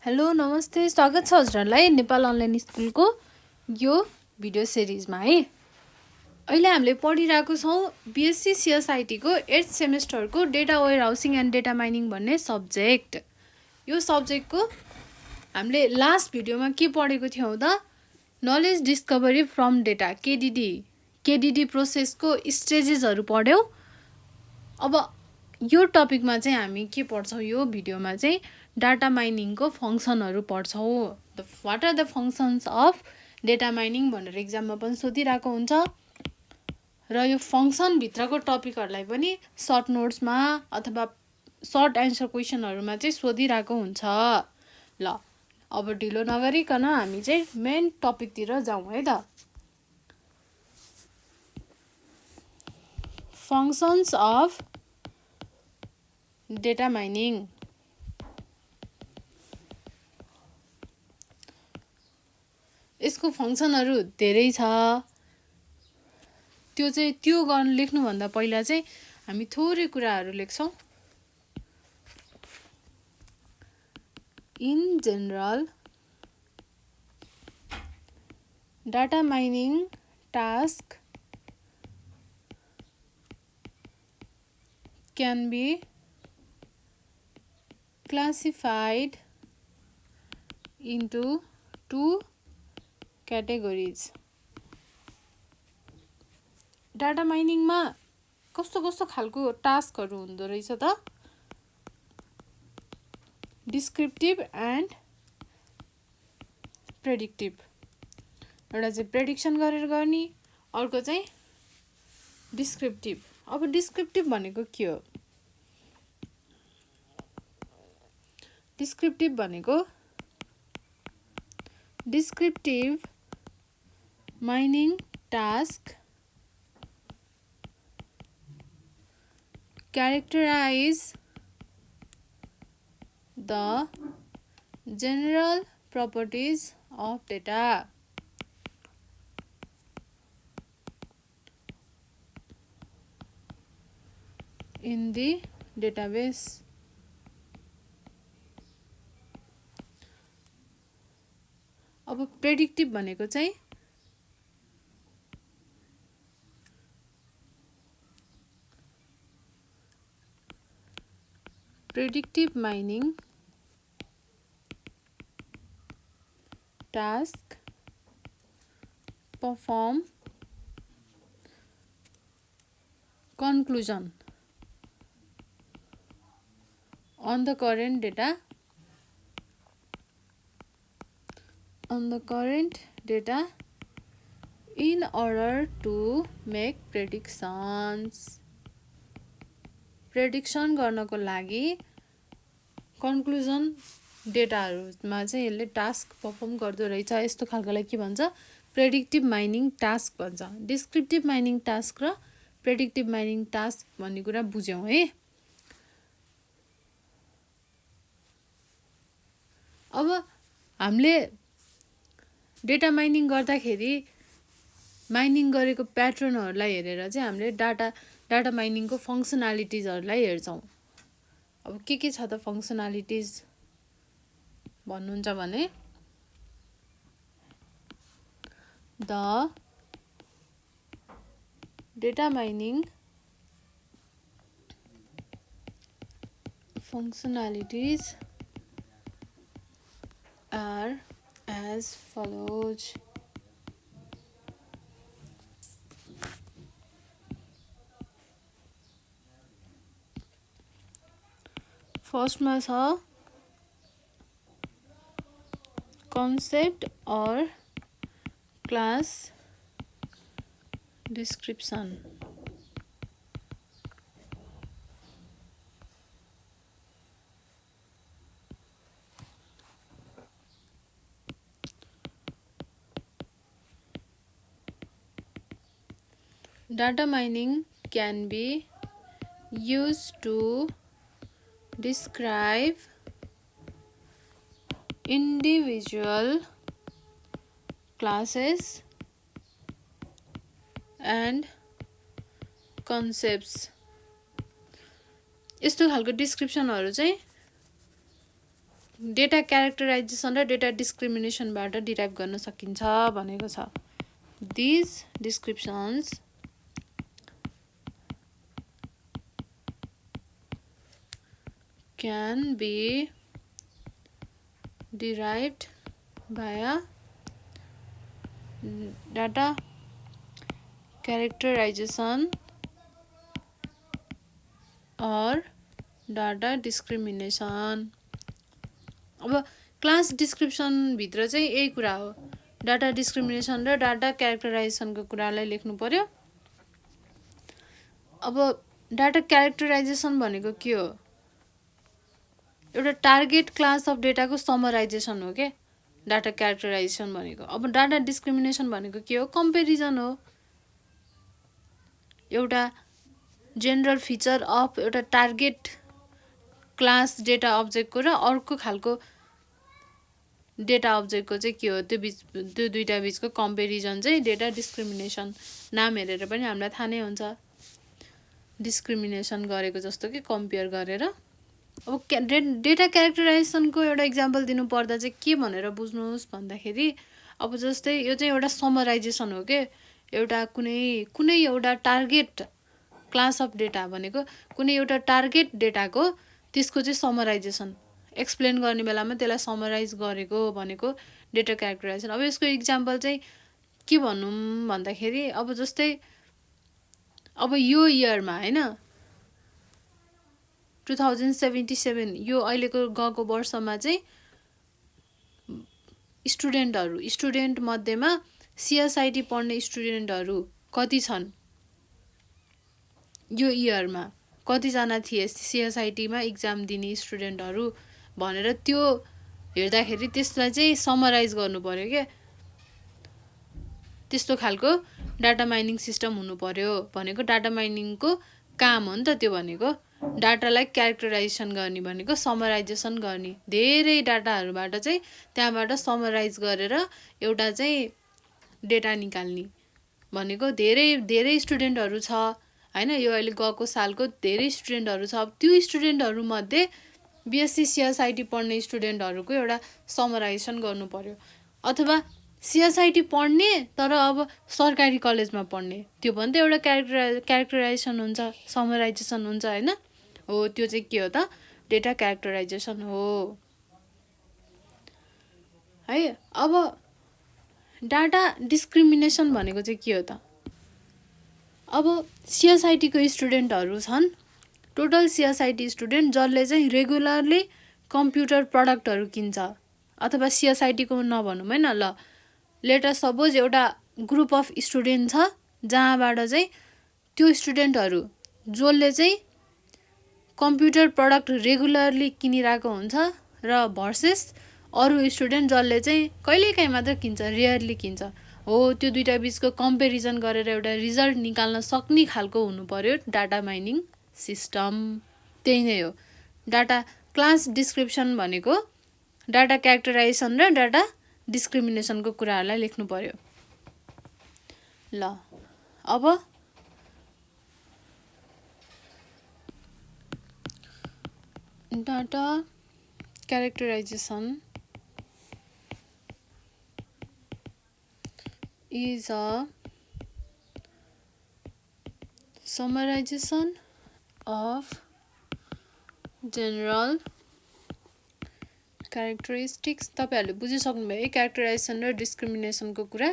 Hello नमस्ते स्वागत छ हजुरहरूलाई नेपाल अनलाइन स्कुलको यो भिडियो सिरिजमा है। अहिले हामीले पढिरहेको छौँ बिएससी सिएसआइटीको 8th सेमेस्टरको data warehousing and data mining भन्ने सब्जेक्ट। यो सब्जेक्टको हामीले लास्ट भिडियोमा के पढेको थियौँ त knowledge discovery from data KDD प्रोसेसको स्टेजेसहरू पढ्यौँ। अब यो टपिकमा चाहिँ हामी के पढ्छौँ, यो भिडियोमा चाहिँ डाटा माइनिङको फङ्सनहरू पढ्छौँ। What are the functions of data mining भनेर इक्जाममा पनि सोधिरहेको हुन्छ र यो फङ्सनभित्रको टपिकहरूलाई पनि सर्ट नोट्समा अथवा सर्ट एन्सर क्वेसनहरूमा चाहिँ सोधिरहेको हुन्छ। ल अब ढिलो नगरिकन हामी चाहिँ मेन टपिकतिर जाउँ है त। Functions of data mining. यसको फङ्सनहरू धेरै छ। त्यो गर्न लेख्नुभन्दा पहिला चाहिँ हामी थोरै कुराहरू लेख्छौँ। In general data mining task can be classified into two categories. Data माइनिङमा कस्तो कस्तो खालको टास्कहरू हुँदो रहेछ त? Descriptive and predictive. एउटा चाहिँ प्रेडिक्सन गरेर गर्ने, अर्को चाहिँ डिस्क्रिप्टिभ। अब डिस्क्रिप्टिभ भनेको के हो? डिस्क्रिप्टिभ भनेको descriptive mining task characterize the general properties of data. In the database. अब प्रेडिक्टिभ भनेको चाहिँ predictive mining task perform conclusion on the current data in order to make predictions. Prediction गर्नको लागि कन्क्लुजन डेटाहरूमा चाहिँ यसले टास्क पर्फर्म गर्दो रहेछ। यस्तो खालकोलाई के भन्छ? प्रेडिक्टिभ माइनिङ टास्क भन्छ। डिस्क्रिप्टिभ माइनिङ टास्क र प्रेडिक्टिभ माइनिङ टास्क भन्ने कुरा बुझ्यौँ है। अब हामीले डेटा माइनिङ गर्दाखेरि माइनिङ गरेको प्याटर्नहरूलाई हेरेर चाहिँ हामीले डाटा माइनिङको फङ्सनालिटिजहरूलाई हेर्छौँ। अब के छ त फङ्सनालिटिज भन्नुहुन्छ भने the data mining functionalities are as follows. फर्स्टमा छ concept or class description. Data mining can be used to describe individual classes and concepts. यस्तो खालको डिस्क्रिप्सनहरु चाहिँ डेटा क्यारेक्टराइजेसन र डेटा डिस्क्रिमिनेसनबाट डिराइभ गर्न सकिन्छ भनेको छ। These descriptions can be derived via data characterization or data discrimination। अब क्लास डिस्क्रिप्सन भित्र चाहिँ यही कुरा हो, डाटा डिस्क्रिमिनेसन र डाटा क्यारेक्टराइजेसनको कुरालाई लेख्नु पर्यो। अब डाटा क्यारेक्टराइजेसन भनेको के हो? एउटा टार्गेट क्लास अफ डेटाको समराइजेसन हो के डाटा क्यारेक्टराइजेसन भनेको। अब डाटा डिस्क्रिमिनेसन भनेको के हो? कम्पेरिजन हो। एउटा जेनरल फिचर अफ एउटा टार्गेट क्लास डेटा अब्जेक्टको र अर्को खालको डेटा अब्जेक्टको चाहिँ के हो, त्यो दुईटा बीचको कम्पेरिजन चाहिँ डेटा डिस्क्रिमिनेसन। नाम हेरेर पनि हामीलाई थाहा नै हुन्छ, डिस्क्रिमिनेसन गरेको जस्तो कि कम्पेयर गरेर। अब डेटा क्यारेक्टराइजेसनको एउटा इक्जाम्पल दिनु पर्दा चाहिँ के भनेर बुझ्नुहोस् भन्दाखेरि, अब जस्तै यो चाहिँ एउटा समराइजेसन हो के, एउटा कुनै एउटा टार्गेट क्लास अफ डेटा भनेको कुनै एउटा टार्गेट डेटाको त्यसको चाहिँ समराइजेसन एक्सप्लेन गर्ने बेलामा त्यसलाई समराइज गरेको भनेको डेटा क्यारेक्टराइजेसन। अब यसको इक्जाम्पल चाहिँ के भनौँ भन्दाखेरि, अब जस्तै अब यो इयरमा होइन 2077 यो अहिलेको गएको वर्षमा चाहिँ स्टुडेन्ट मध्येमा सिएसआइटी पढ्ने स्टुडेन्टहरू कति छन्, यो इयरमा कतिजना थिए सिएसआइटीमा इक्जाम दिने स्टुडेन्टहरू भनेर त्यो हेर्दाखेरि त्यसलाई चाहिँ समराइज गर्नु पर्यो क्या। त्यस्तो खालको डाटा माइनिङ सिस्टम हुनु पर्यो भनेको डाटा माइनिङको काम हो नि त। त्यो भनेको डाटालाई क्यारेक्टराइजेसन गर्ने भनेको समराइजेसन गर्ने, धेरै डाटाहरूबाट चाहिँ त्यहाँबाट समराइज गरेर एउटा चाहिँ डेटा निकाल्ने भनेको धेरै स्टुडेन्टहरू छ होइन। यो अहिले गएको सालको धेरै स्टुडेन्टहरू छ। त्यो स्टुडेन्टहरू मध्ये बिएससी सिएसआइटी पढ्ने स्टुडेन्टहरूको एउटा समराइजेसन गर्नु पर्यो, अथवा सिएसआइटी पढ्ने तर अब सरकारी कलेजमा पढ्ने, त्यो पनि त एउटा क्यारेक्टराइजेसन हुन्छ, समराइजेसन हुन्छ होइन। हो त्यो चाहिँ के हो त? डेटा क्यारेक्टराइजेसन हो है। अब डाटा डिस्क्रिमिनेसन भनेको चाहिँ के हो त? अब सिएसआइटीको स्टुडेन्टहरू छन्, टोटल सिएसआइटी स्टुडेन्ट जसले चाहिँ रेगुलरली कम्प्युटर प्रडक्टहरू किन्छ, अथवा सिएसआइटीको नभनौँ होइन, ल लेटस सपोज एउटा ग्रुप अफ स्टुडेन्ट छ जहाँबाट चाहिँ त्यो स्टुडेन्टहरू जसले चाहिँ कम्प्युटर प्रडक्ट रेगुलरली किनिरहेको हुन्छ र भर्सेस अरू स्टुडेन्ट जसले चाहिँ कहिलेकाहीँ मात्र किन्छ, रेयरली किन्छ। हो त्यो दुईटा बीचको कम्पेरिजन गरेर एउटा रिजल्ट निकाल्न सक्ने खालको हुनु पर्यो डाटा माइनिङ सिस्टम। त्यही नै हो डाटा क्लास डिस्क्रिप्सन भनेको। डाटा क्यारेक्टराइजेसन र डाटा डिस्क्रिमिनेसनको कुराहरूलाई लेख्नु पर्यो। ल अब data characterisation is a summarization of general characteristics। तपाईहरुले बुझिसक्नु भयो क्यारेक्टराइजेसन र डिस्क्रिमिनेसनको कुरा।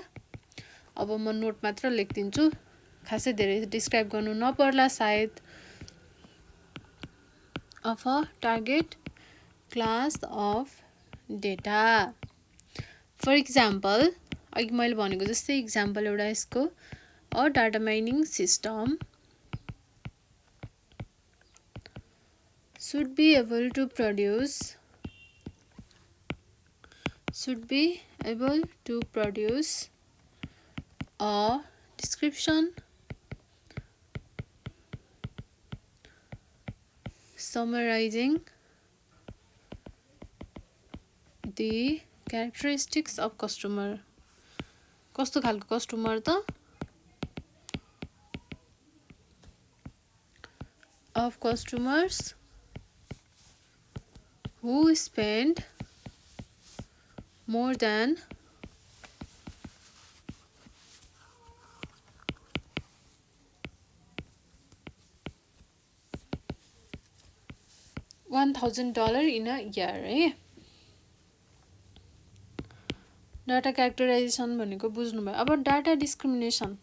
अब म नोट मात्र लेख्दिन्छु, खासै धेरै डिस्क्राइब गर्नु नपर्ला सायद। of a target class of data, for example अघि मैले भनेको जस्तै इक्जाम्पल एउटा यसको, a data mining system should be able to produce a description summarizing the characteristics of customer। कस्तो खालको कस्टमर त? of customers who spend more than 1,000 dollar in a year है डाटा क्यारेक्टराइजेसन भनेको बुझ्नुभयो अब data discrimination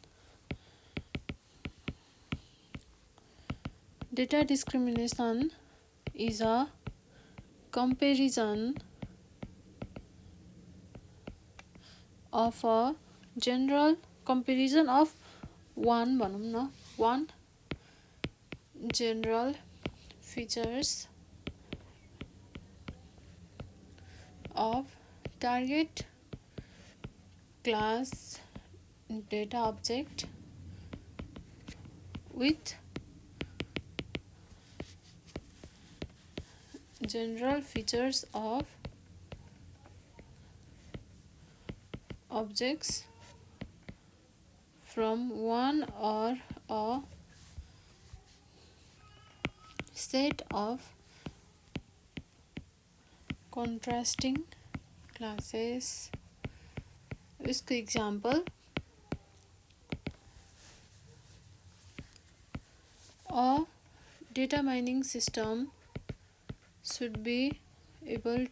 data discrimination is a comparison of one general features of target class data object with general features of objects from one or a set of contrasting classes. इसको example a data mining system should be able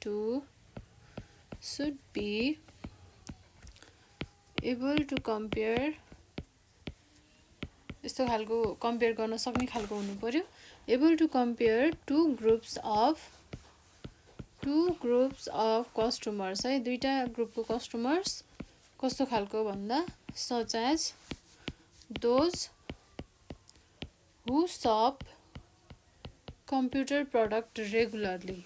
to compare यस्तो खालको compare गर्न सक्ने खालको हुनु पर्यो able to compare two groups of customers है दुईटा ग्रुपको कस्टमर्स कस्तो खालको भन्दा such as those who shop computer product regularly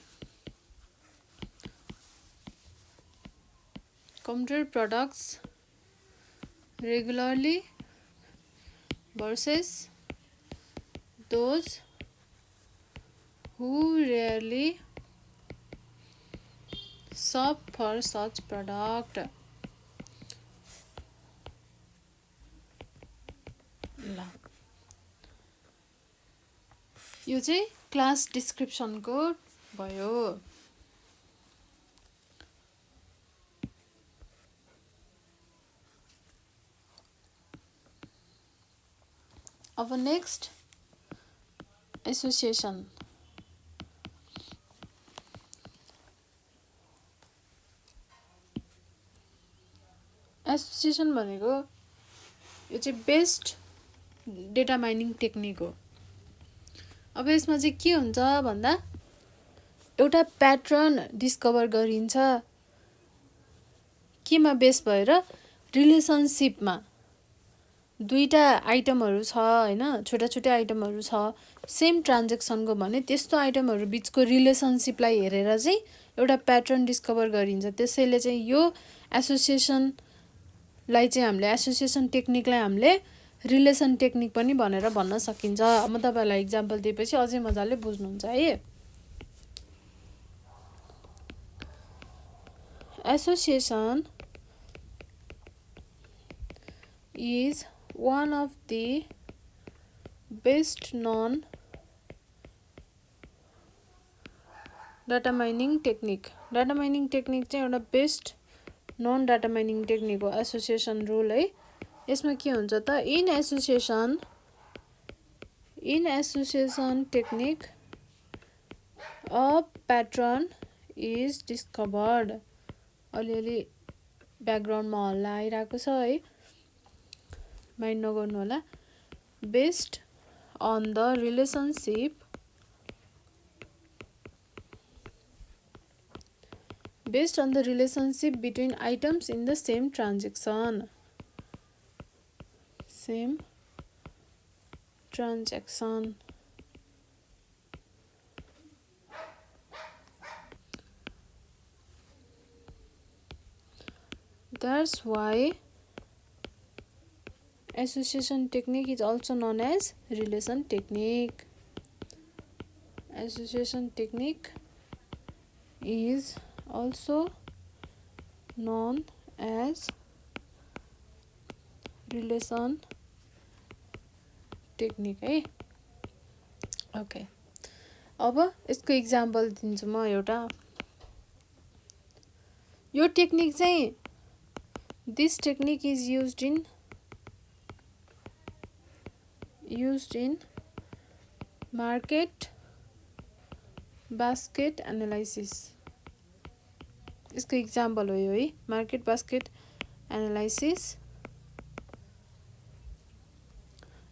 versus those who rarely shop for such product ल यो चाहिँ क्लास डिस्क्रिप्सनको भयो अब नेक्स्ट एसोसिएसन भनेको यो चाहिँ बेस्ट डेटा माइनिङ टेक्निक हो अब यसमा चाहिँ के हुन्छ भन्दा एउटा प्याटर्न डिस्कभर गरिन्छ केमा बेस भएर रिलेसनशिपमा दुईटा आइटमहरु छ हैन छोटा छोटा आइटमहरु छ सेम ट्रान्ज्याक्सनको भने त्यस्तो आइटमहरु बीचको रिलेसनशिपलाई हेरेर चाहिँ एउटा प्याटर्न डिस्कभर गरिन्छ त्यसैले चाहिँ यो एसोसिएसनलाई चाहिँ हामीले एसोसिएसन टेक्निकलाई हामीले रिलेसन टेक्निक पनि भनेर भन्न सकिन्छ म तपाईहरुलाई एक्जाम्पल दिएपछि अझै मजाले बुझ्नुहुन्छ है association is one of the best known data mining technique चाहिँ एउटा best known data mining technique हो एसोसिएसन रुल है यसमा के हुन्छ त in association technique a pattern is discovered अलिअलि ब्याकग्राउन्डमा हल्ला आइराको छ है माइन्ड नगर्नु होला based on the relationship between items in the same transaction that's why association technique is also known as relation technique. Association technique is also known as relation technique है okay अब यसको एक्जाम्पल दिन्छु म एउटा यो technique चाहिँ this technique is used in market basket analysis. यसको example हो यो है, मार्केट बास्केट एनालाइसिस।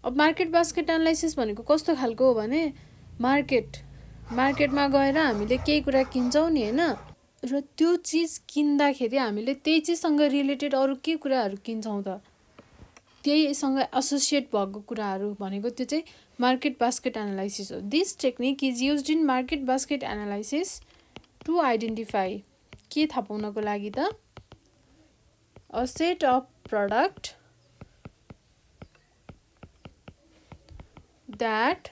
अब मार्केट बास्केट एनालाइसिस भनेको कस्तो खालको हो भने मार्केटमा गएर हामीले केही कुरा किन्छौँ नि हैन, र त्यो चिज किन्दाखेरि हामीले त्यही चिजसँग रिलेटेड अरू के कुराहरू किन्छौँ त, त्यहीसँग एसोसिएट भएको कुराहरू भनेको त्यो चाहिँ मार्केट बास्केट एनालाइसिस हो। This technique is used in market basket analysis to identify, के थाहा पाउनको लागि त, a set of product that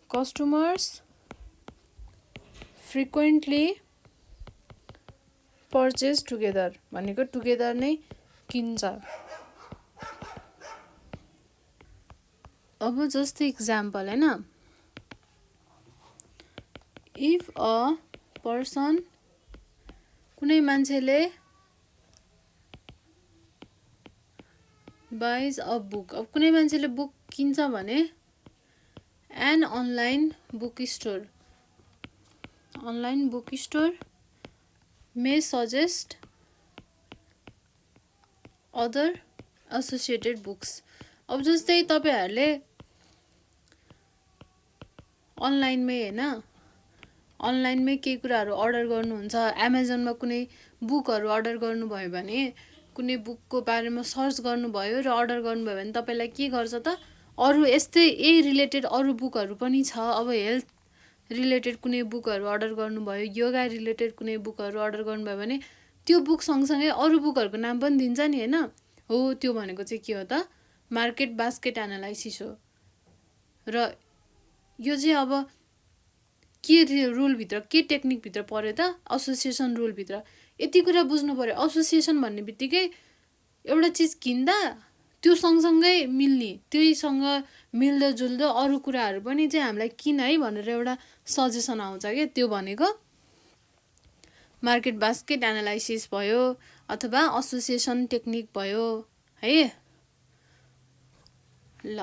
customers frequently purchase together, भनेको टुगेदर नै किन्छ। अब जस्तै इक्जाम्पल हैन, इफ अ पर्सन, कुनै मान्छेले बाइज अ बुक, अब कुनै मान्छेले बुक किन्छ भने an online book store may suggest other associated books. अब जस्तै तपाईहरुले अनलाइनमै हैन, अनलाइनमै केही कुराहरू अर्डर गर्नुहुन्छ, अमेजनमा कुनै बुकहरू अर्डर गर्नुभयो भने, कुनै बुकको बारेमा सर्च गर्नुभयो र अर्डर गर्नुभयो भने तपाईलाई के गर्छ त, अरू यस्तै यही रिलेटेड अरू बुकहरू पनि छ। अब हेल्थ रिलेटेड कुनै बुकहरू अर्डर गर्नुभयो, योगा रिलेटेड कुनै बुकहरू अर्डर गर्नुभयो भने त्यो बुक सँगसँगै अरू बुकहरूको नाम पनि दिन्छ नि हैन। हो, त्यो भनेको चाहिँ के हो त, मार्केट बास्केट एनालाइसिस हो। र यो चाहिँ अब के रुलभित्र, के टेक्निकभित्र पर्यो त, एसोसिएसन रुलभित्र। यति कुरा बुझ्नु पर्यो, एसोसिएसन भन्ने बित्तिकै एउटा चिज किन्दा त्यो सँगसँगै मिल्ने, त्यहीसँग मिल्दो जुल्दो अरू कुराहरू पनि चाहिँ हामीलाई किन है भनेर एउटा सजेसन आउँछ के, त्यो भनेको मार्केट बास्केट एनालाइसिस भयो अथवा एसोसिएसन टेक्निक भयो है। ल,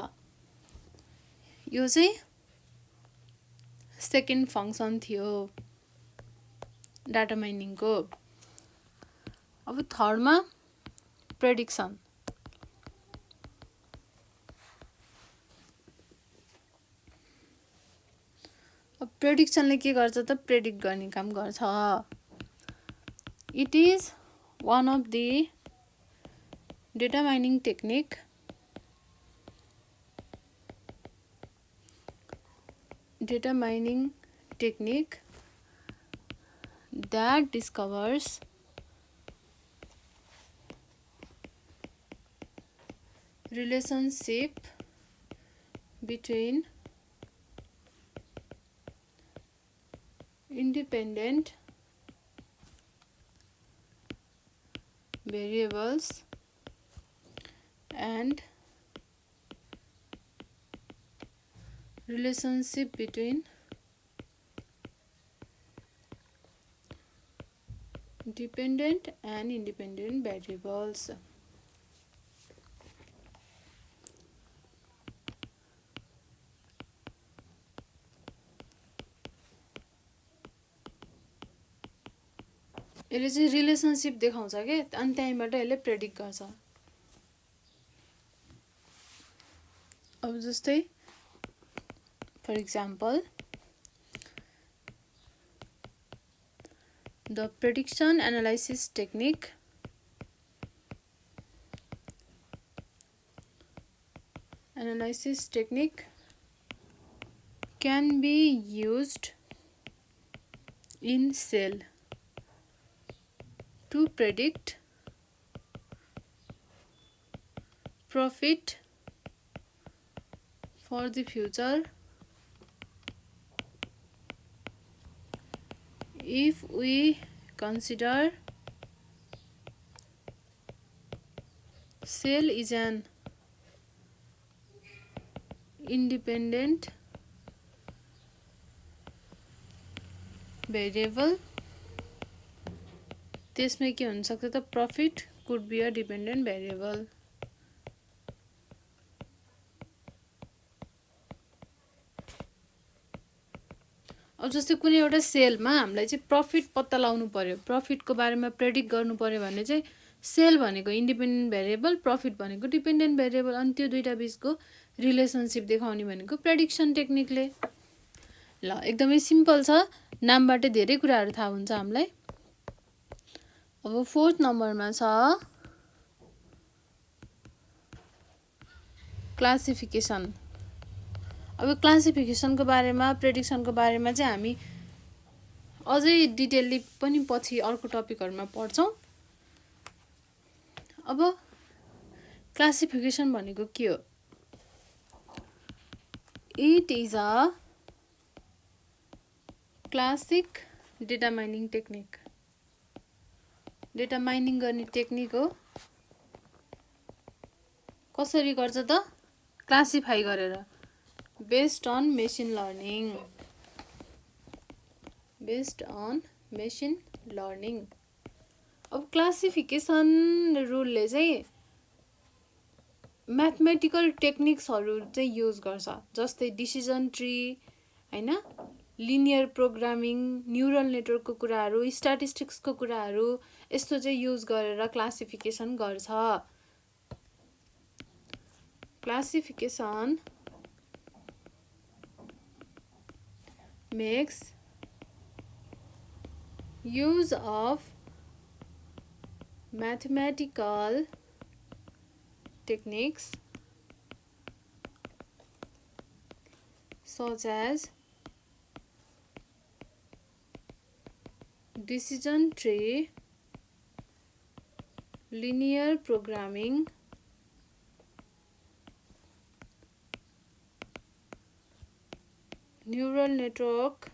यो चाहिँ सेकेन्ड फङ्सन थियो डाटा माइनिङको। अब थर्डमा प्रेडिक्सन। अब प्रेडिक्सनले के गर्छ त, प्रेडिक्ट गर्ने काम गर्छ। It is one of the data mining technique that discovers relationship between independent variables and relationship between dependent and independent variables. यसले चाहिँ रिलेसनशिप देखाउँछ के, अनि त्यहीबाट यसले प्रेडिक्ट गर्छ। अब जस्तै for example, the prediction analysis technique can be used in Excel to predict profit for the future if we consider Excel is an independent variable त्यसमै के हुन सक्छ त profit could be a dependent variable. अब जस्तै कुनै एउटा सेलमा हामीलाई चाहिँ प्रफिट पत्ता लगाउनु पर्यो, प्रफिटको बारेमा प्रेडिक्ट गर्नु पर्यो भने चाहिँ सेल भनेको इन्डिपेन्डेन्ट भेरिएबल, प्रफिट भनेको डिपेन्डेन्ट भेरिएबल, अनि त्यो दुईटा बिचको रिलेसनसिप देखाउने भनेको प्रेडिक्सन टेक्निकले। ल एकदमै सिम्पल छ, नामबाटै धेरै कुराहरू थाहा हुन्छ हामीलाई। अब 4th नम्बरमा छ क्लासिफिकेसन। अब क्लासिफिकेसनको बारेमा, प्रेडिक्सनको बारेमा चाहिँ हामी अझै डिटेलली पनि पछि अर्को टपिकहरूमा पढ्छौँ। अब क्लासिफिकेसन भनेको के हो? It is a classic data mining technique. Data mining गर्ने टेक्निक हो। कसरी गर्छ त? क्लासिफाई गरेर, based on machine learning. Based on machine learning. अब क्लासिफिकेसन रुलले चाहिँ म्याथमेटिकल टेक्निक्सहरू चाहिँ युज गर्छ, जस्तै डिसिजन ट्री हैन, लिनियर प्रोग्रामिङ, न्युरल नेटवर्कको कुराहरू, स्ट्याटिस्टिक्सको कुराहरू, यस्तो चाहिँ युज गरेर क्लासिफिकेसन गर्छ। Classification makes use of mathematical techniques such as decision tree, linear programming, neural network,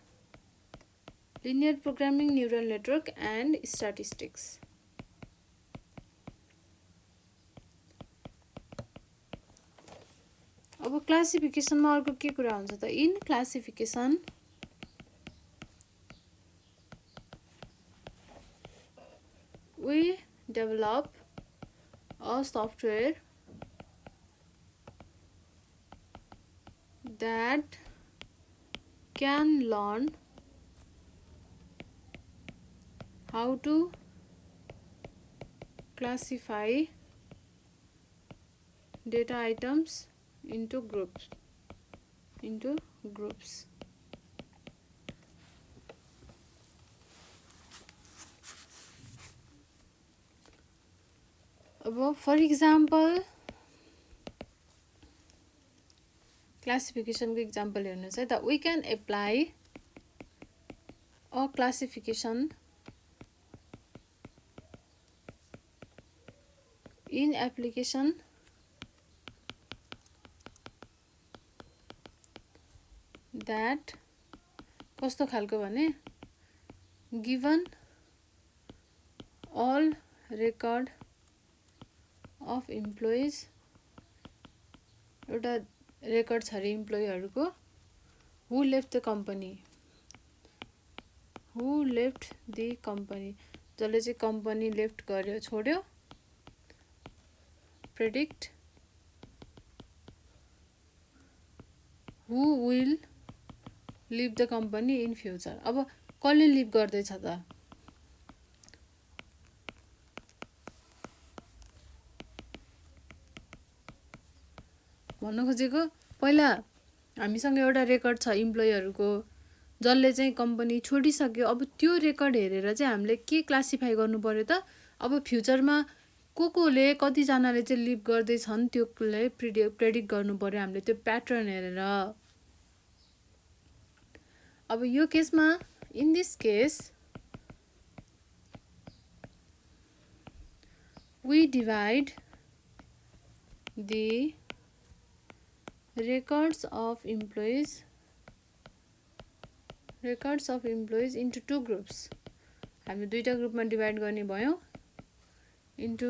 linear programming, neural network and statistics. अब क्लासिफिकेसनमा अर्को के कुरा हुन्छ त? In classification we develop a software that can learn how to classify data items into groups. अब for example क्लासिफिकेसनको example हेर्नुहोस् है त। We can apply a classification in application that कस्तो खालको भने given all record of employees, एउटा record छ अरे इम्प्लोइहरूको, who left the company, जसले चाहिँ कम्पनी लेफ्ट गर्यो, छोड्यो, predict who will leave the company in future. अब कसले लिभ गर्दैछ त? भन्न खोजेको पहिला हामीसँग एउटा रेकर्ड छ इम्प्लोइहरूको, जसले चाहिँ कम्पनी छोडिसक्यो। अब त्यो रेकर्ड हेरेर चाहिँ हामीले के क्लासिफाई गर्नु पर्यो त? अब फ्युचरमा कोले कतिजनाले चाहिँ लिभ गर्दैछन् त्योलाई प्रेडिक्ट गर्नु पर्यो हामीले, त्यो प्याटर्न हेरेर। अब यो केसमा, in this case we divide the records of employees into two groups. हामी दुईटा ग्रुपमा डिभाइड गर्ने भयो, into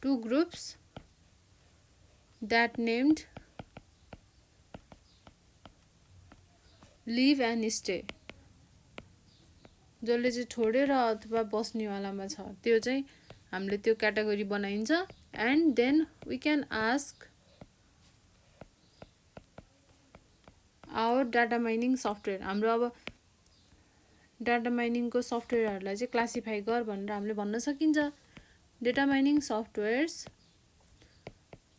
two groups that named leave and stay. जसले चाहिँ छोडेर अथवा बस्नेवालामा छ त्यो चाहिँ हामीले त्यो क्याटेगोरी बनाइन्छ and then we can ask our data mining software हाम्रो अब डाटा माइनिङको सफ्टवेयरहरूलाई चाहिँ क्लासिफाई गर भनेर हामीले भन्न सकिन्छ data mining softwares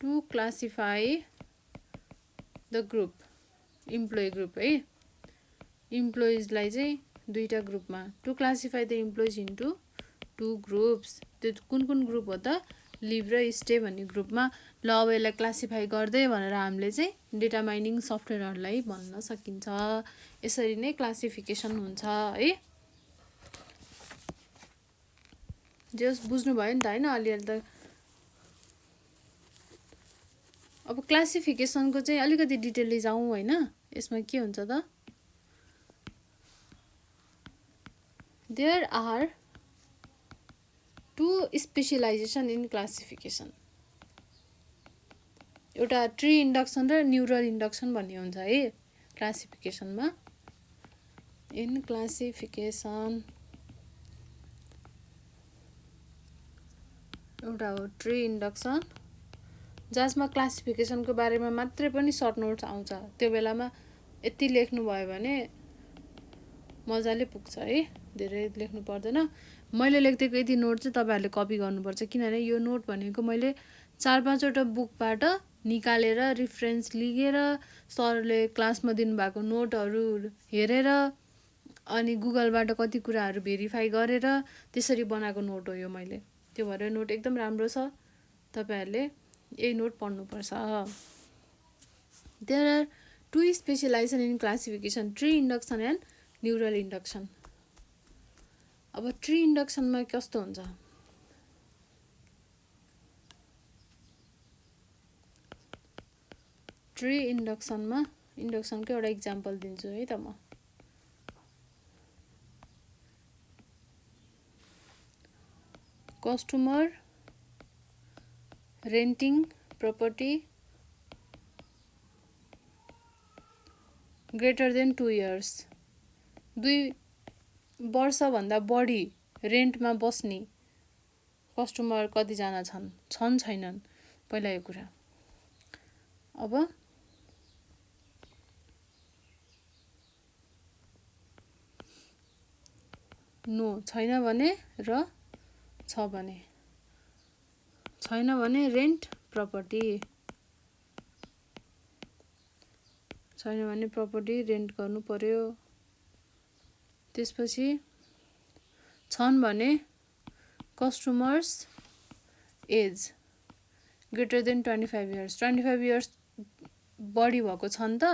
to classify the group employee group है इम्प्लोइजलाई चाहिँ दुईटा ग्रुपमा to classify the employees into two groups त्यो कुन ग्रुप हो त लिभ र स्टे भन्ने ग्रुपमा ल अब यसलाई क्लासिफाई गर्दै भनेर हामीले चाहिँ डेटा माइनिङ सफ्टवेयरहरूलाई भन्न सकिन्छ यसरी नै क्लासिफिकेसन हुन्छ है जस बुझ्नुभयो नि त हैन अलिअलि त अब क्लासिफिकेसनको चाहिँ अलिकति डिटेलली जाउँ हैन यसमा के हुन्छ त there are two specialization in classification एउटा ट्री इन्डक्सन र न्युरल इन्डक्सन भन्ने हुन्छ है क्लासिफिकेसनमा इन क्लासिफिकेसन एउटा हो ट्री इन्डक्सन जसमा क्लासिफिकेसनको बारेमा मात्रै पनि सर्ट नोट्स आउँछ त्यो बेलामा यति लेख्नु भयो भने मजाले पुग्छ है धेरै लेख्नु पर्दैन मैले लेख्दिएको यति नोट चाहिँ तपाईहरुले कपी गर्नुपर्छ किनभने यो नोट भनेको मैले 4-5 वटा बुकबाट निकालेर रेफरेन्स लिएर सरले क्लासमा दिनुभएको नोटहरु हेरेर अनि गुगलबाट कति कुराहरु भेरिफाई गरेर त्यसरी बनाएको नोट हो यो मैले त्यो भएर नोट एकदम राम्रो छ तपाईहरुले यही नोट पढ्नुपर्छ there are two specialization in classification tree induction and neural induction अब ट्री इन्डक्सनमा कस्तो हुन्छ ट्री इन्डक्सनमा इन्डक्सनको एउटा एक्जाम्पल दिन्छु है त म customer renting property greater than 2 years 2 वर्ष भन्दा बढी रेन्टमा बस्ने कस्टमर कति जना छन् छैनन् पहिला यो कुरा अब नो छैन भने र छ भने छैन भने रेन्ट प्रपर्टी छैन भने प्रपर्टी रेन्ट गर्नु पर्यो त्यसपछि छन् भने customers as greater than 25 years 25 years बढी भएको छन् त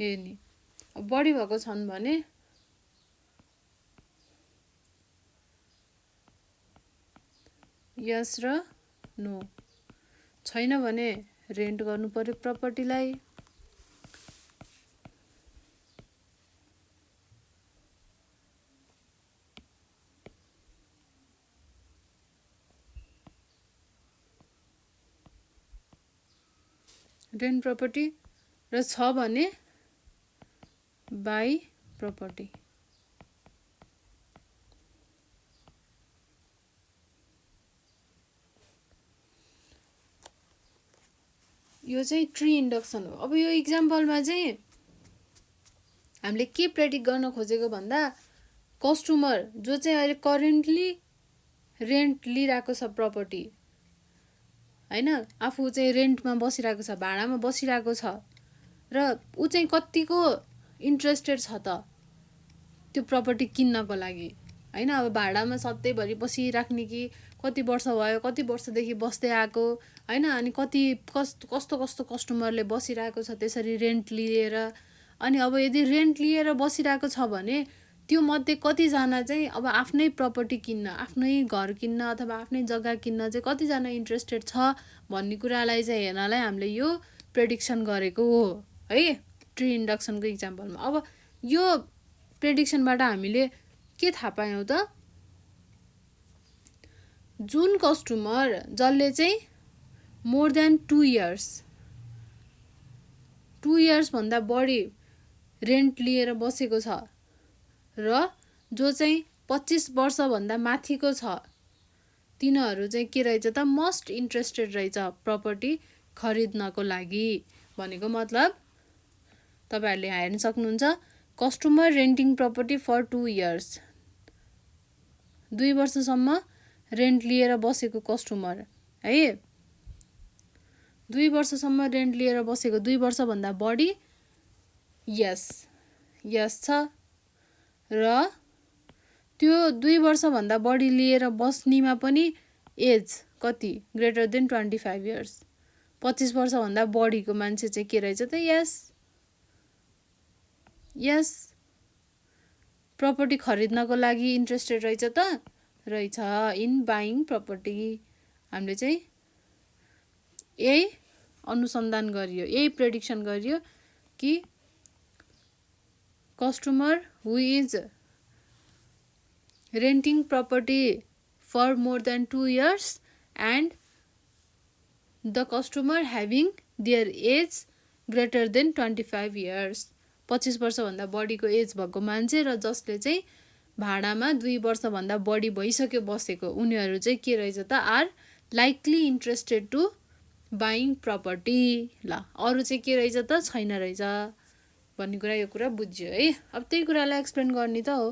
ए नि बढी भएको छन् भने यस र नो छैन भने रेन्ट गर्नु पर्यो प्रपर्टीलाई रेन्ट प्रपर्टी र छ भने बाई प्रपर्टी यो चाहिँ ट्री इन्डक्सन हो अब यो एक्जाम्पलमा चाहिँ हामीले के प्रेडिक्ट गर्न खोजेको भन्दा कस्टमर जो चाहिँ अहिले करेन्टली रेन्ट लिइराको छ प्रपर्टी हैन आफू चाहिँ रेन्टमा बसिराको छ भाडामा बसिराको छ र उ चाहिँ कतिको इन्ट्रेस्टेड छ त त्यो प्रपर्टी किन्नको लागि हैन अब भाडामा सधैँभरि बसिराख्ने कि कति वर्ष भयो कति वर्षदेखि बस्दै आएको हैन अनि कति कस्तो कस्टमरले बसिराको छ त्यसरी रेन्ट लिएर अनि अब यदि रेन्ट लिएर बसिराको छ भने त्यो मध्ये कति जना चाहिँ अब आफ्नै प्रपर्टी किन्न आफ्नै घर किन्न अथवा आफ्नै जग्गा किन्न चाहिँ कति जना इन्ट्रेस्टेड छ भन्ने कुरालाई चाहिँ हेर्नलाई हामीले यो प्रेडिक्सन गरेको हो है ट्री इन्डक्सनको एक्जाम्पलमा अब यो प्रेडिक्सनबाट हामीले के थाहा पायौं त जुन कस्टमर जसले चाहिँ मोर देन 2 इयर्स 2 इयर्स भन्दा बढी रेन्ट लिएर बसेको छ र जो चाहिँ 25 वर्ष भन्दा माथिको छ तिनीहरू चाहिँ के रहेछ त मोस्ट इन्ट्रेस्टेड रहेछ प्रपर्टी खरिद्नको लागि। भनेको मतलब तपाईहरुले हेर्न सक्नुहुन्छ customer renting property for 2 years 2 वर्षसम्म रेन्ट लिएर बसेको कस्टमर है 2 वर्षसम्म रेन्ट लिएर बसेको 2 वर्ष भन्दा बढी यस छ र त्यो 2 वर्ष भन्दा बढी लिएर बस्नेमा पनि एज कति ग्रेटर देन 25 इयर्स 25 वर्ष भन्दा बढीको मान्छे चाहिँ के रहेछ त यस प्रपर्टी खरिद्नको लागि इन्ट्रेस्टेड रहेछ त रहेछ इन बाइङ प्रपर्टी। हामीले चाहिँ यही अनुसन्धान गरियो यही प्रेडिक्सन गरियो कि customer who is renting property for more than 2 years and the customer having their age greater than 25 years 25 वर्ष भन्दा बढीको एज भएको मान्छे र जसले चाहिँ भाडामा 2 वर्ष भन्दा बढी भइसक्यो बसेको उनीहरू चाहिँ के रहेछ त are likely interested to buying property. ल अरु चाहिँ के रहेछ त छैन रहेछ भन्ने कुरा यो कुरा बुझ्यो है। अब त्यही कुरालाई एक्सप्लेन गर्ने त हो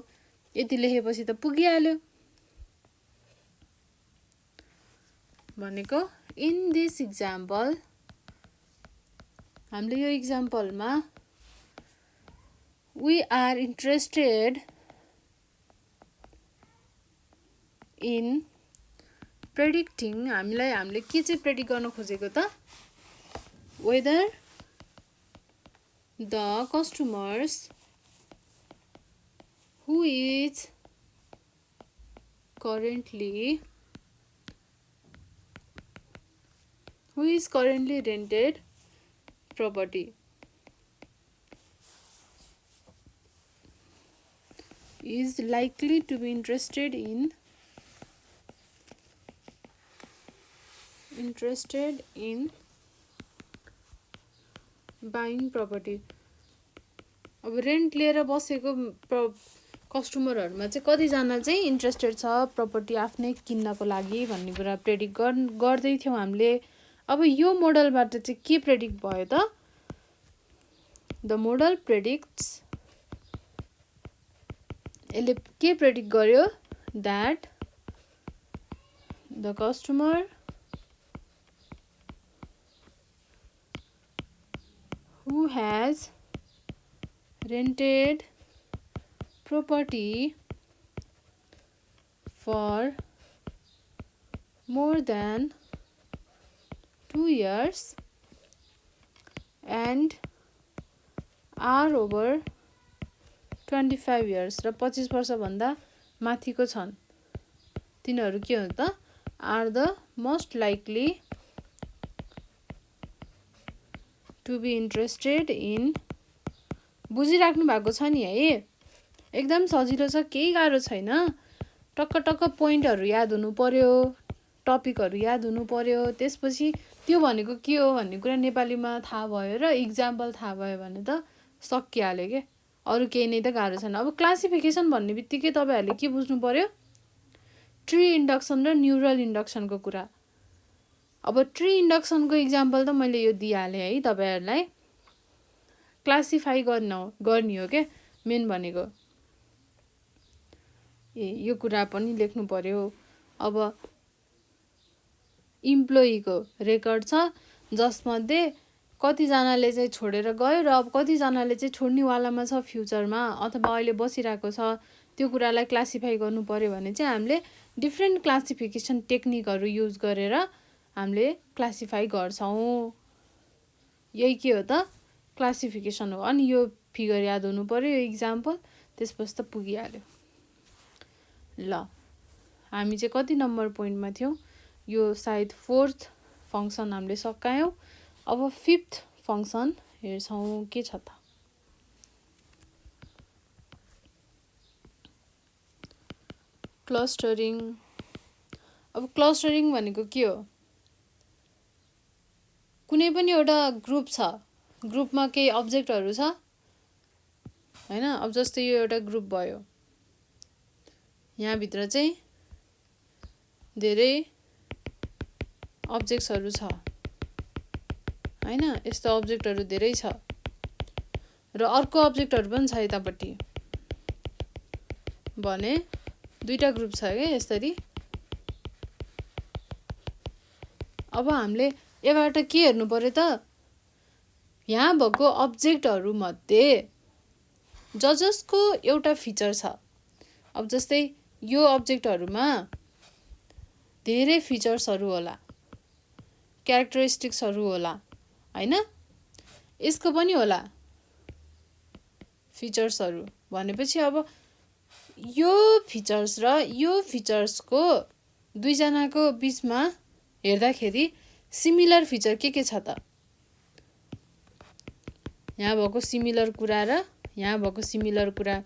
यति लेखेपछि त पुगिहाल्यो भनेको इन दिस एक्जाम्पल हामीले यो एक्जाम्पलमा वी आर इन्ट्रेस्टेड इन प्रेडिक्टिङ हामीले के चाहिँ प्रेडिक्ट गर्न खोजेको त whether the customers who is currently rented property is likely to be interested in buying property। अब रेन्ट लिएर बसेको कस्टमरहरुमा चाहिँ कतिजना चाहिँ इन्ट्रेस्टेड छ प्रपर्टी आफ्नै किन्नको लागि भन्ने कुरा प्रेडिक्ट गर्दै थियौं हामीले। अब यो मोडलबाट चाहिँ के प्रेडिक्ट भयो त द मोडल प्रेडिक्ट्स यसले के प्रेडिक्ट गर्यो that the customer who has rented property for more than 2 years and are over 25 years र 25 वर्ष भन्दा माथिको छन् तिनीहरू के हो त are the most likely to be interested in बुझिराख्नु भएको छ नि है एकदम सजिलो छ केही गाह्रो छैन टक्क टक्क पोइन्टहरु याद हुनु पर्यो टपिकहरु याद हुनु पर्यो त्यसपछि त्यो भनेको के हो भन्ने कुरा नेपालीमा थाहा भयो र एक्जाम्पल थाहा भयो भने त सकिहाल्यो के अरु केही नै त गाह्रो छैन। अब क्लासिफिकेसन भन्ने बित्तिकै तपाईहरुले के बुझ्नु पर्यो ट्री इन्डक्सन र न्यूरल इन्डक्सनको कुरा। अब ट्री इन्डक्सनको एक्जाम्पल त मैले यो दिइहाले है तपाईहरुलाई क्लासिफाई गर्ने हो के मेन भनेको यो कुरा पनि लेख्नु पर्यो। अब इम्प्लोइको रेकर्ड छ जसमध्ये कति जनाले चाहिँ छोडेर गयो र अब कति जनाले चाहिँ छोड्नेवालामा छ फ्युचरमा अथवा अहिले बसिरहेको छ त्यो कुरालाई क्लासिफाई गर्नु पर्यो भने चाहिँ हामीले डिफरेन्ट क्लासिफिकेसन टेक्निकहरु युज गरेर हामीले क्लासिफाई गर्छौं। यही के हो त क्लासिफिकेसन हो। अनि यो फिगर याद हुनु पर्यो यो एक्जाम्पल त्यसपछि त पुगिहाल्यो। ल हामी चाहिँ कति नम्बर पोइन्टमा थियौ यो सायद 4th फंक्सन हामीले सकायौ। अब 5th फंक्सन हेर्छौं के छ त क्लस्टरिङ। अब क्लस्टरिङ भनेको के हो कुनै पनि एउटा ग्रुप छ ग्रुपमा केही अब्जेक्टहरु छ हैन। अब जस्तै यो एउटा ग्रुप भयो, यहाँ भित्र चाहिँ धेरै अब्जेक्ट्सहरु छ हैन। यस्तो अब्जेक्टहरु धेरै छ र अर्को अब्जेक्टहरु पनि छ यतापट्टि भने दुईटा ग्रुप छ के यसरी। अब हामीले यबाट के हेर्नु पर्यो त, यहाँ भएको अब्जेक्टहरु मध्ये जसको एउटा फिचर छ। अब जस्तै यो अब्जेक्टहरुमा धेरै फिचर्सहरु होला, क्यारेक्टरिस्टिक्सहरु होला हैन। यसको पनि होला फिचर्सहरु भनेपछि अब यो फिचर्स र यो फिचर्सको दुई जनाको बीचमा हेर्दाखेरि सिमिलर फिचर के छ त, यहाँ भएको सिमिलर कुरा र यहाँ भएको सिमिलर कुरा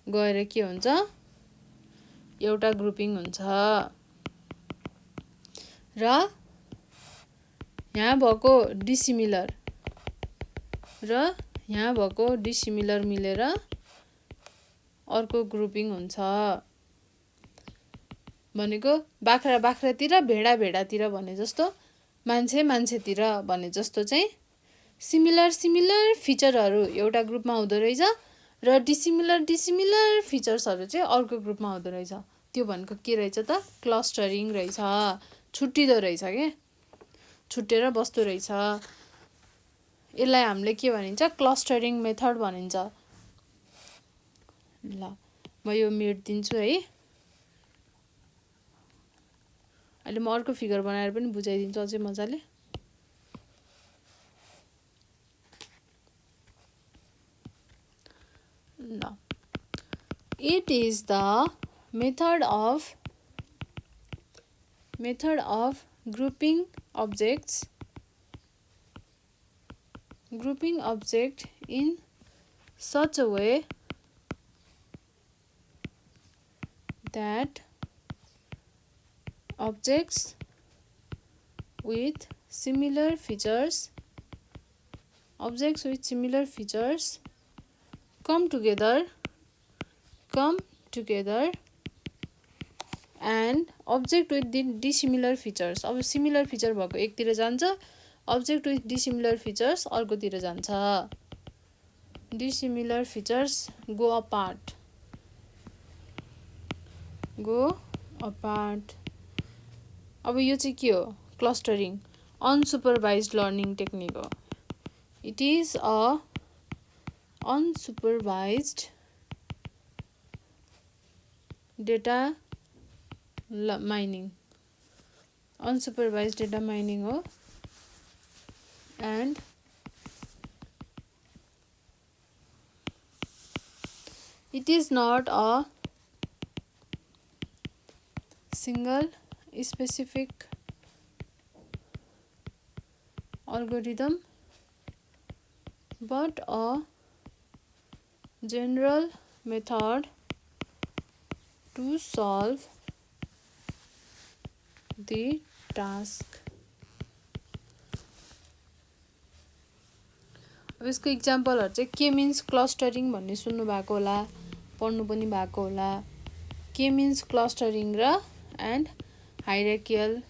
गएर के हुन्छ, एउटा ग्रुपिङ हुन्छ। र यहाँ भएको डिसिमिलर र यहाँ भएको डिसिमिलर मिलेर अर्को ग्रुपिङ हुन्छ। भनेको बाख्रा बाख्रातिर, भेडा भेडातिर भने जस्तो, मान्छे मान्छेतिर भने जस्तो चाहिँ सिमिलर फिचरहरु एउटा ग्रुपमा हुँदो रहेछ र डिसिमिलर फिचर्सहरु चाहिँ अर्को ग्रुपमा हुँदो रहेछ। त्यो भनेको के रहेछ त, क्लस्टरिङ रहेछ। छुट्टिदो रहेछ के, छुट्टेर बस्दो रहेछ। यसलाई हामीले के भनिन्छ, क्लस्टरिङ मेथड भनिन्छ। ल म यो मेट्दिन्छु है। अहिले म अर्को फिगर बनाएर पनि बुझाइदिन्छु अझै मजाले। ल it is the method of grouping objects in such a way that objects with similar features come together and object with dissimilar features, अब सिमिलर फिचर भएको एकतिर जान्छ, object with dissimilar features अर्कोतिर जान्छ। dissimilar features go apart। अब यो चाहिँ के हो, क्लस्टरिङ अनसुपरभाइज्ड लर्निङ टेक्निक हो। It is a unsupervised data mining हो and it is not a single specific algorithm but a general method to solve the task। अब यसको इक्जाम्पलहरु चाहिँ के मिन्स क्लस्टरिङ भन्ने सुन्नु भएको होला, पढ्नु पनि भएको होला। के मिन्स क्लस्टरिङ र एन्ड हायरार्कियल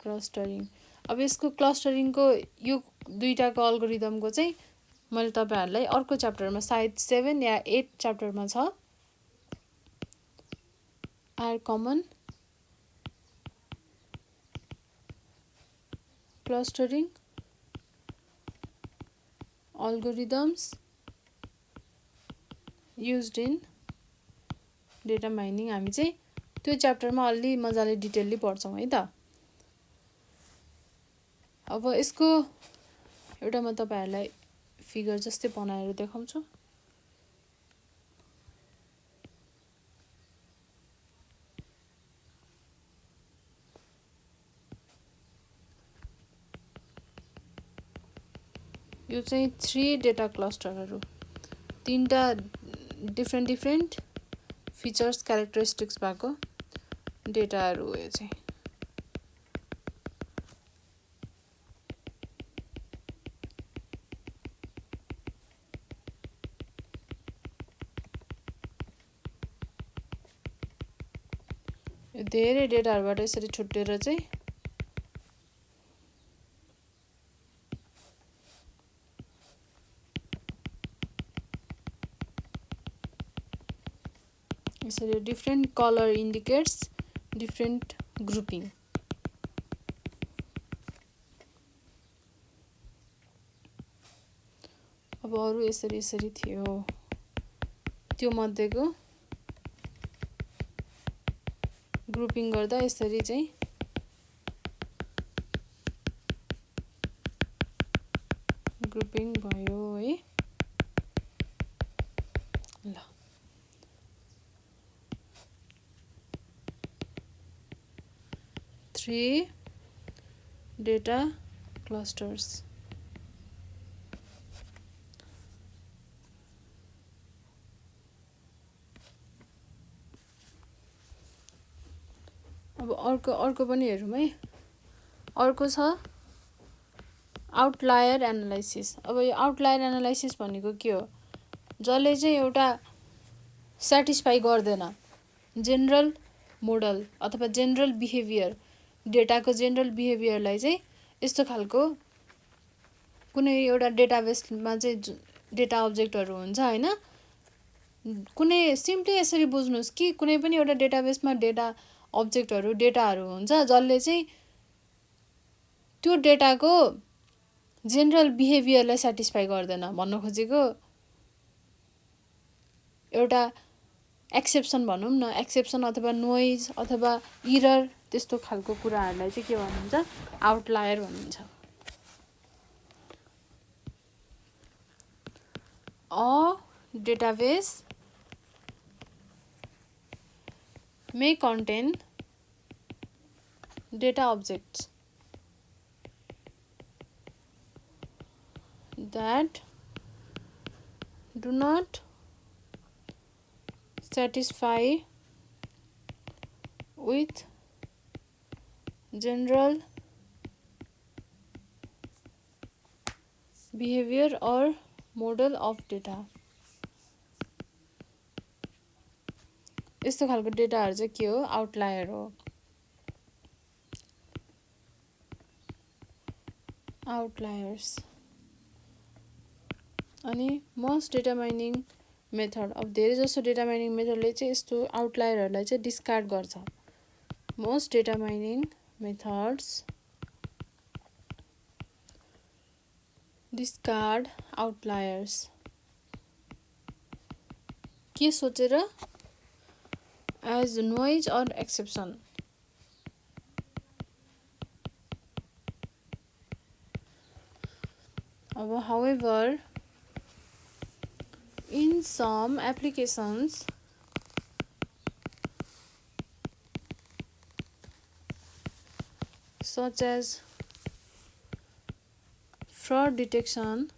क्लस्टरिङ। अब यसको क्लस्टरिङको यो दुईटाको अल्गोरिदमको चाहिँ मैले तपाईहरुलाई अर्को च्याप्टरमा सायद 7 या 8 च्याप्टरमा छ, are common clustering algorithms used in data mining। हामी चाहिँ त्यो च्याप्टरमा अलि मजाले डिटेलली पढ्छौं है त। अब यसको एउटा म तपाईहरुलाई फिगर जस्तै बनाएर देखाउँछु। यो चाहिँ 3 डेटा क्लस्टरहरु, 3टा डिफरेन्ट फिचर्स क्यारेक्टरिस्टिक्स भएको डेटाहरु हो यो चाहिँ। यो धेरै डेटाहरुबाट यसरी छुट्टेर चाहिँ यसरी different colour indicates different grouping. अब अरु यसरी यसरी थियो त्यो मध्येको ग्रुपिङ गर्दा यसरी चाहिँ ग्रुपिङ भयो है। ल 3 data clusters। अब अर्को पनि हेरौँ है। अर्को छ आउटलायर एनालाइसिस। अब यो आउटलायर एनालाइसिस भनेको के हो? जसले चाहिँ एउटा सेटिस्फाई गर्दैन जेनरल मोडल अथवा जेनरल बिहेभियर, डेटाको जेनरल बिहेभियरलाई चाहिँ यस्तो खालको कुनै एउटा डेटाबेसमा चाहिँ डेटा अब्जेक्टहरु हुन्छ हैन, कुनै सिम्पली यसरी बुझ्नुस् कि कुनै पनि एउटा डेटाबेसमा डेटा अब्जेक्टहरु डेटाहरु हुन्छ जसले चाहिँ त्यो डेटाको जेनरल बिहेभियरलाई सेटिस्फाई गर्दैन भन्न खोजेको एउटा एक्सेप्सन भनौं न, एक्सेप्सन अथवा नोइज अथवा इरर त्यस्तो खालको कुराहरुलाई चाहिँ के भनिन्छ? आउटलायर भनिन्छ। A database may contain data objects that do not satisfy with general behavior or model of data। यस्तो खालको डेटाहरु चाहिँ के हो? आउटलायर हो। आउटलायर्स। अनि मोस्ट डेटा माइनिङ मेथड। अब धेरै जसो डेटा माइनिङ मेथडले चाहिँ यस्तो आउटलायरहरुलाई चाहिँ डिस्कार्ड गर्छ। Most data mining methods discard outliers। के सोचेर? as noise or exception। अब however in some applications such as fraud detection,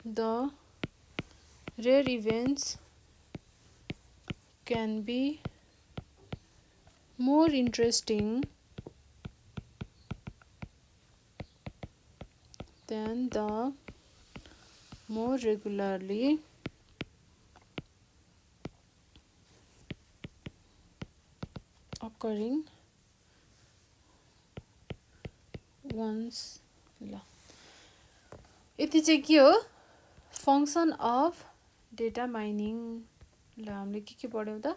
the rare events can be more interesting than the more regularly occurring ones। ल यति चाहिँ के हो? Function of data mining. ल हामीले के पढ्यौं त?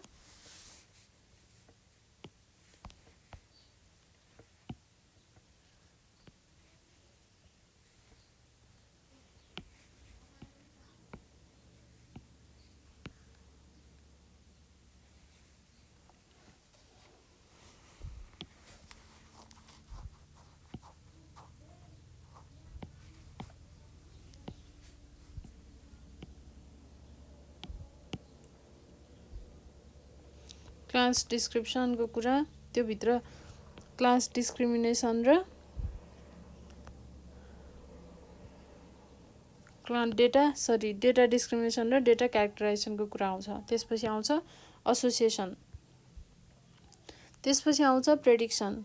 क्लास डिस्क्रिप्सन को कुरा, त्यो भित्र क्लास डिस्क्रिमिनेसन र डेटा डिस्क्रिमिनेसन र डेटा क्यारेक्टराइजेसन को कुरा आउँछ। त्यसपछि आउँछ एसोसिएसन, त्यसपछि आउँछ प्रेडिक्सन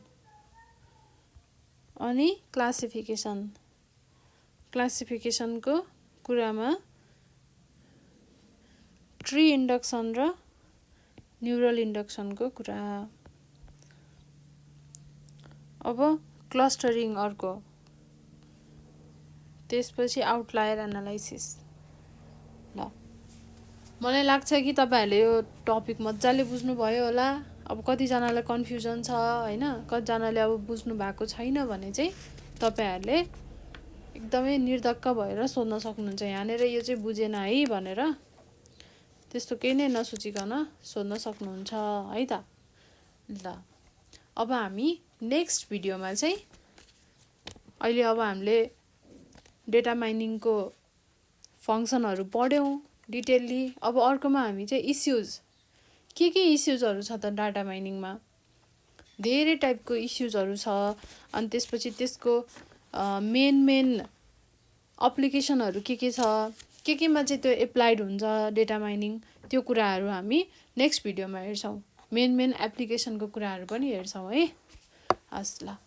अनि क्लासिफिकेसन। क्लासिफिकेसन को कुरामा ट्री इन्डक्सन र न्युरल इन्डक्सनको कुरा। अब क्लस्टरिङ अर्को, त्यसपछि आउटलायर एनालाइसिस। ल मलाई लाग्छ कि तपाईहरुले यो टपिक मज्जाले बुझ्नुभयो होला। अब कतिजनालाई कन्फ्युजन छ हैन, कतिजनाले अब बुझ्नु भएको छैन भने चाहिँ तपाईहरुले एकदमै निर्धक्क भएर सोध्न सक्नुहुन्छ यहाँनेर यो चाहिँ बुझेन है भनेर। त्यस्तो केही नै नसोचिकन सोध्न सक्नुहुन्छ है त। ल अब हामी नेक्स्ट भिडियोमा चाहिँ अहिले अब हामीले डेटा माइनिङको फङ्सनहरु पढ्यौं डिटेलली। अब अर्कोमा हामी चाहिँ इस्युज, के इस्युजहरु छ त डाटा माइनिङमा, धेरै टाइपको इस्युजहरु छ। अनि त्यसपछि त्यसको मेन एप्लिकेसनहरु के छ, केमा चाहिँ त्यो एप्लाइड हुन्छ डेटा माइनिङ, त्यो कुराहरु हामी नेक्स्ट भिडियोमा हेर्छौं। मेन एप्लिकेसनको कुराहरु पनि हेर्छौं है। हस् ल,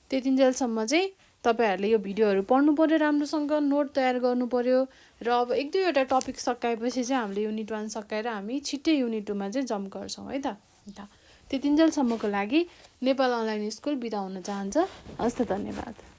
त्यतिन्जेलसम्म चाहिँ तपाईहरुले यो भिडियोहरु पढ्नु पर्यो, राम्रोसँग नोट तयार गर्नु पर्यो। र अब एक दुईवटा टपिक सकाएपछि चाहिँ हामीले युनिट 1 सकाएर हामी छिट्टै युनिट 2 मा चाहिँ जम्प गर्छौं है त। त्यतिन्जेलसम्मको लागि नेपाल अनलाइन स्कुल बिदा हुन चाहन्छ। हस् त, धन्यवाद।